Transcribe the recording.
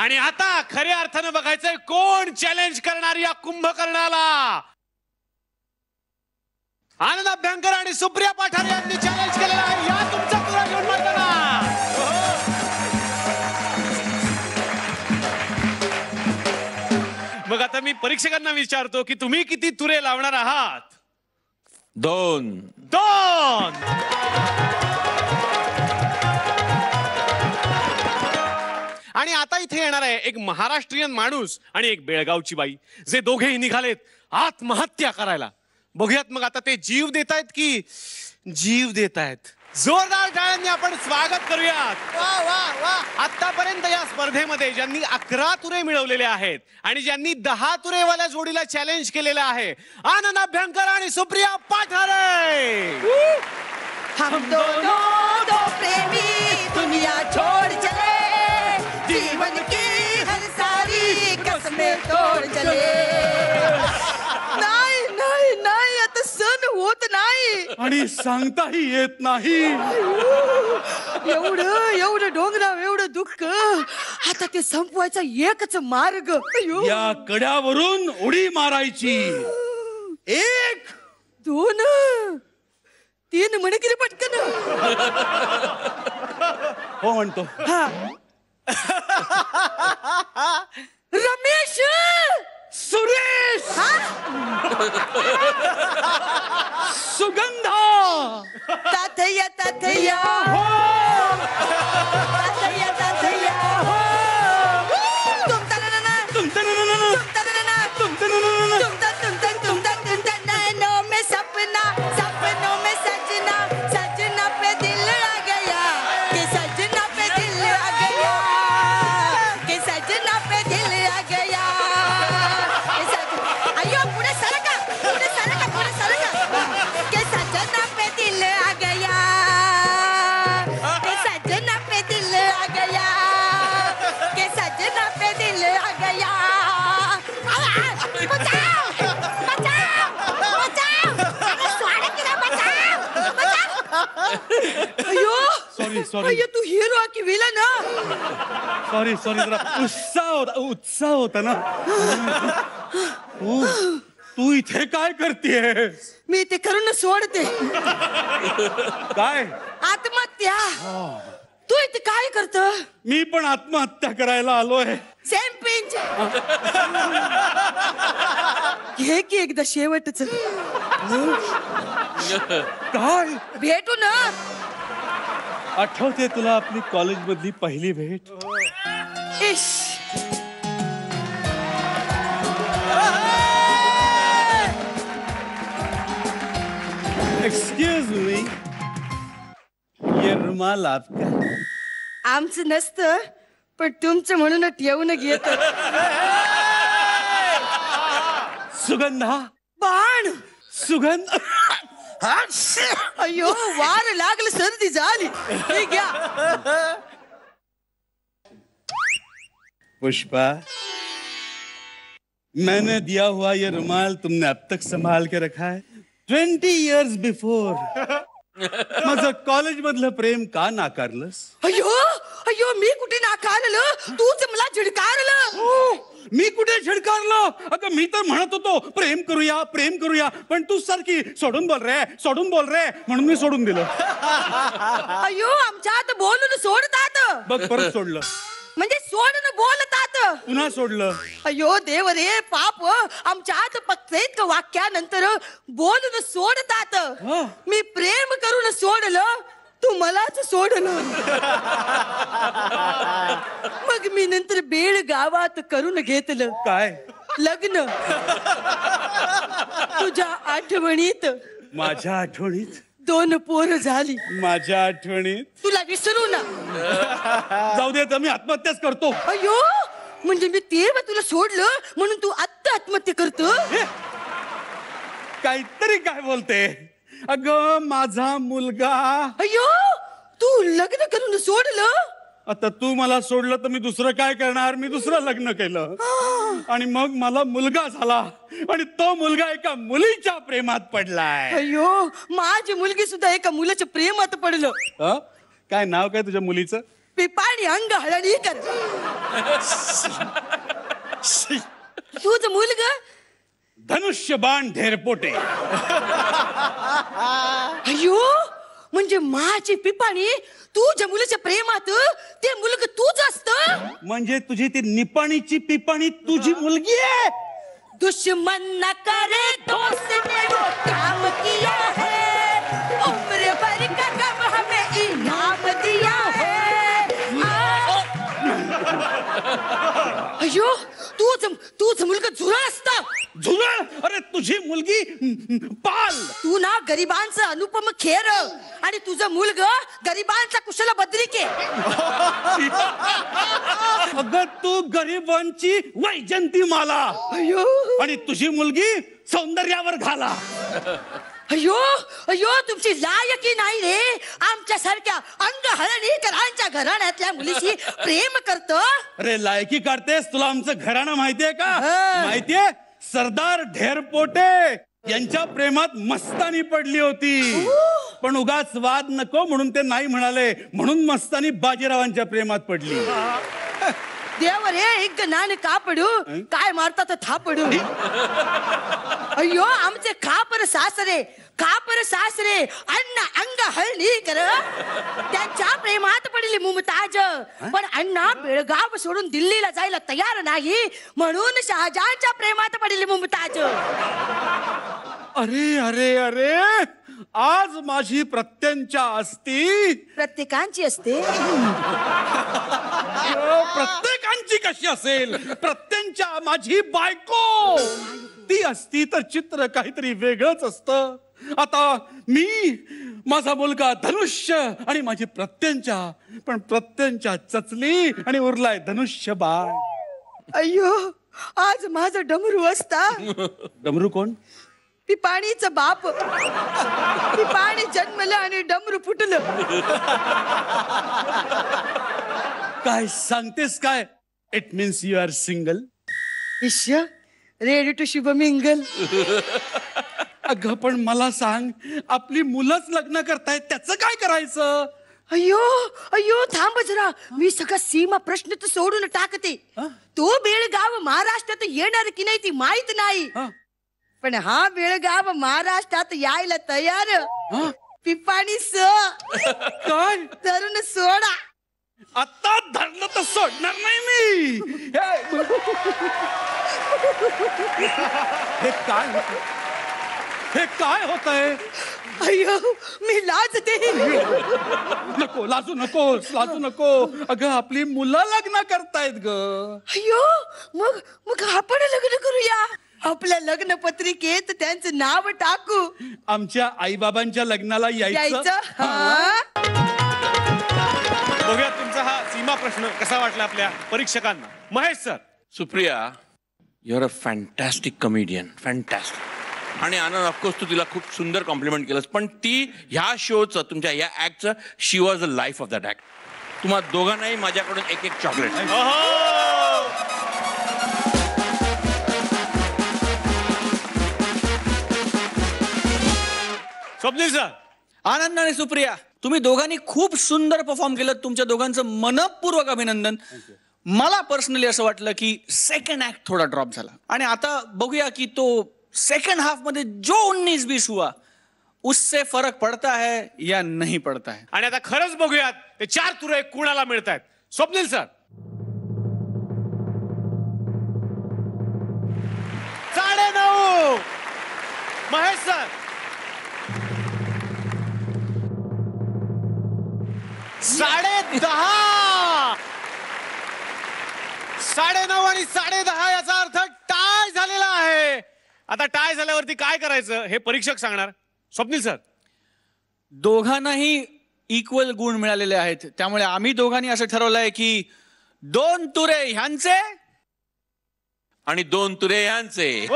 आणि आता खऱ्या अर्थानं बघायचंय कोण चॅलेंज करणार या कुंभकर्णाला. आनंद अभ्यंकर आणि सुप्रिया पाठारे यांनी चॅलेंज केलेलं आहे. या तुमचा तुरा घेऊन मारताना मग आता मी परीक्षकांना विचारतो की तुम्ही किती तुरे लावणार आहात. 2 2 आणि आता इथे येणार आहे एक महाराष्ट्रीयन माणूस आणि एक बेळगावची बाई, जे दोघेही निघालेत आत्महत्या करायला. बघूयात मग आता ते जीव देतायत की जीव देतायत. जोरदार टाळ्यांनी आपण स्वागत करूयात. वा वा वा. आतापर्यंत या स्पर्धेमध्ये ज्यांनी 11 तुरे मिळवलेले आहेत आणि ज्यांनी 10 तुरेवाल्या जोडीला चॅलेंज केलेलं आहे, आनंद अभ्यंकर आणि सुप्रिया पाठारे. हम दोनों दो प्रेमी दुनिया छोड़ चले, जीवन की हर सारी कसमें तोड़ चले. नाही नाही नाही, आता सण होत नाही आणि सांगताही येत नाही. एवढं एवढं डोंगराव एवढं दुःख, आता ते संपवायचा एकच मार्ग. या कड्यावरून उडी मारायची. 1 2 3 म्हणे की रे पटकन. हो म्हणतो. रमेश, सुरेश, सुगंधा, तातय्या तातय्या तातय्या तातय्या तुमता ना तुमता नैनों में सपना, सपनों में सजना, सजना पे दिल आ गया कि सजना पे दिल आ गया, कि सजना पे दिल आ गया. अयो पुढे सरका, पुढे सरका, पुढे सरका. कि सजना पे दिल आ गया, कि सजना पे दिल आ गया, कि सजना पे दिल आ गया. बचाओ बचाओ बचाओ, अरे स्वाडा किला बचाओ बचाओ. अयो सॉरी सॉरी. अयो तू हिरो की विलन? सॉरी सॉरी, जरा उत्साह होता ना. तू इथे काय करतेस? मी ते करून सोडते. काय आत्महत्या. तू इथे काय करत? मी पण आत्महत्या करायला आलोय. Same pinch. घे की एकदा शेवटच. काय भेटू ना. आठवते तुला आपली कॉलेज मधली पहिली भेट? इश. एक्सक्यूज मी, ये रुमाल आपका? आमचं नसतं, पण तुमचं म्हणून ठेवून घेत. सुगंधा, बाण. सुगंध. अयो वार लागलं, सर्दी झाली. हे घ्या. पुष्पा, मैंने दिया हुआ ये रुमाल तुमने अब तक संभाल के रखा है. 20 years before माझं कॉलेज मधलं प्रेम का नाकारलंस? अयो अयो, मी कुठे नाकारलं? तूच मला झिडकारलं. मी कुठे झिडकारलं? अगं मी तर म्हणत होतो प्रेम करूया प्रेम करूया, पण तू सारखी सोडून बोल रे म्हणून मी सोडून दिलं. अयो आमच्यात बोलून सोडतात. बघ परत सोडलं. म्हणजे सोडून बोलतात. पुन्हा सोडलं. अयो देव रे, पाप. आमच्यात फक्त एक वाक्यानंतर बोलून सोडतात. मी प्रेम करून सोडलं, तू मलाच सोडलं. मग मी नंतर बेळ गावात करून घेतलं. काय? लग्न. तुझ्या आठवणीत. माझ्या आठवणीत? 2 पोरं झाली. माझ्या आठवणीत? तुला विसरू ना. जाऊ दे, तर मी आत्महत्याच करतो. अयो, म्हणजे मी तेव्हा तुला सोडलं म्हणून तू आत्ता आत्महत्या करतो? काहीतरी काय बोलते? अगं माझा मुलगा. अयो, तू लग्न करून सोडलं? आता तू मला सोडलं तर मी दुसरं काय करणार? मी दुसरं लग्न केलं आणि मग मला मुलगा झाला आणि तो मुलगा एका मुलीच्या प्रेमात पडलाय. अयो, माझी मुलगी सुद्धा एका मुलाच्या प्रेमात पडलं. काय नाव काय तुझ्या मुलीचं? पिपाणी अंग हळणी कर. तुझ मुलग धनुष्यबाण ढेरपोटे. अयो म्हणजे माझी पिपाणी तुझ्या मुलीच्या प्रेमात ते मुलग तूच असत. म्हणजे तुझी ती निपाणीची पिपाणी तुझी मुलगी आहे. दुश्मन न करे दोस्त ने वो काम किया है, उम्र भर का गम हमें इनाम दिया है. अयो तूच मुलगा झुरळ असता. झुरळ? अरे तुझी मुलगी पाल. तू ना गरिबांचा अनुपम खेर आणि तुझं मुलग गरिबांचा कुशल बद्रिके. अगं तू गरिबांची वैजंती माला अयो आणि तुझी मुलगी सौंदर्यावर घाला. अयो अयो तुमची लायकी नाही रे आमच्या सारख्या अंग हळणीकरांच्या घराण्यातल्या मुलीशी प्रेम करतो. अरे लायकी काढतेस? तुला आमचं घराणं माहितीये का? माहितीये? सरदार ढेरपोटे यांच्या प्रेमात मस्तानी पडली होती, पण उगाच वाद नको म्हणून ते नाही म्हणाले, म्हणून मस्तानी बाजीरावांच्या प्रेमात पडली. देव रे एक नान कापडू काय मारतात थापडू. अयो आमचे खापर सासरे अण्णा अंग हळणी कर त्यांच्या प्रेमात पडली मुमताज. पण अण्णा बेळगाव सोडून दिल्लीला जायला तयार नाही म्हणून शहाजहानच्या प्रेमात पडली मुमताज. अरे अरे अरे आज माझी प्रत्यंचा असती. प्रत्येकांची असते. प्रत्येकांची कशी असेल? प्रत्यंचा माझी बायको ती असती तर चित्र काहीतरी वेगळंच असतं. आता मी माझा मुलगा धनुष्य आणि माझी प्रत्यंचा, पण प्रत्यंचा चचली आणि उरलाय धनुष्य बाळ. अय्यो आज माझा डमरू असता. डमरू कोण? पिपाणीचं बाप. पिपाणी जन्मलं आणि डमरू फुटलं. काय सांगतेस काय? It means you are single. ईश्य रेडी टू शुभ मिंगल. अगं पण मला सांग, आपली मुलंच लग्न करतायत त्याचं काय करायचं? अय्यो अय्यो थांब जरा मी सगळा सीमा प्रश्न तर सोडून टाकते. तो बेळगाव महाराष्ट्रात येणार की नाही ती माहित नाही, पण हा बेळगाव महाराष्ट्रात यायला तयार. पिपाणी काय तरुण सोडा. आता धरलं तर सोडणार नाही मी. हे काय होत आहे? अय्यो मी लाजते. नको लाजू नको. अगं आपली मुलं लग्न करतायत ग. अय्यो मग आपण लग्न करूया. आपल्या लग्न पत्रिकेत त्यांचं नाव टाकू. आमच्या आई बाबांच्या लग्नाला यायचं. बघूया तुमचा हा सीमा प्रश्न कसा वाटला आपल्या परीक्षकांना. Mahesh sir. Supriya, you are a fantastic comedian, fantastic. आणि आनंद ऑफकोर्स तू तिला खूप सुंदर कॉम्प्लिमेंट केलंस, पण ती ह्या शोचं तुमच्या या ऍक्टचं she was the life of that act. तुम्हाला दोघांनाही माझ्याकडून एक चॉकलेट. स्वप्नील सर. आनंद आणि सुप्रिया तुम्ही दोघांनी खूप सुंदर परफॉर्म केलं. तुमच्या दोघांचं मनपूर्वक अभिनंदन. मला पर्सनली असं वाटलं की सेकंड ऍक्ट थोडा ड्रॉप झाला आणि आता बघूया की तो सेकंड हाफ मध्ये जो 19-20 हुआ उससे फरक पडता है या नहीं पडता है. आणि आता खरंच बघूयात ते 4 तुरे कुणाला मिळतायत. स्वप्नील सर. 9.5. महेश सर. 10.5. 9.5 आणि 10.5 याचा अर्थ टाय झालेला आहे. आता टाय झाल्यावरती काय करायचं हे परीक्षक सांगणार. स्वप्नील सर. दोघांनाही इक्वल गुण मिळालेले आहेत, त्यामुळे आम्ही दोघांनी असं ठरवलंय की 2 तुरे ह्यांचे आणि 2 तुरे ह्यांचे. ओ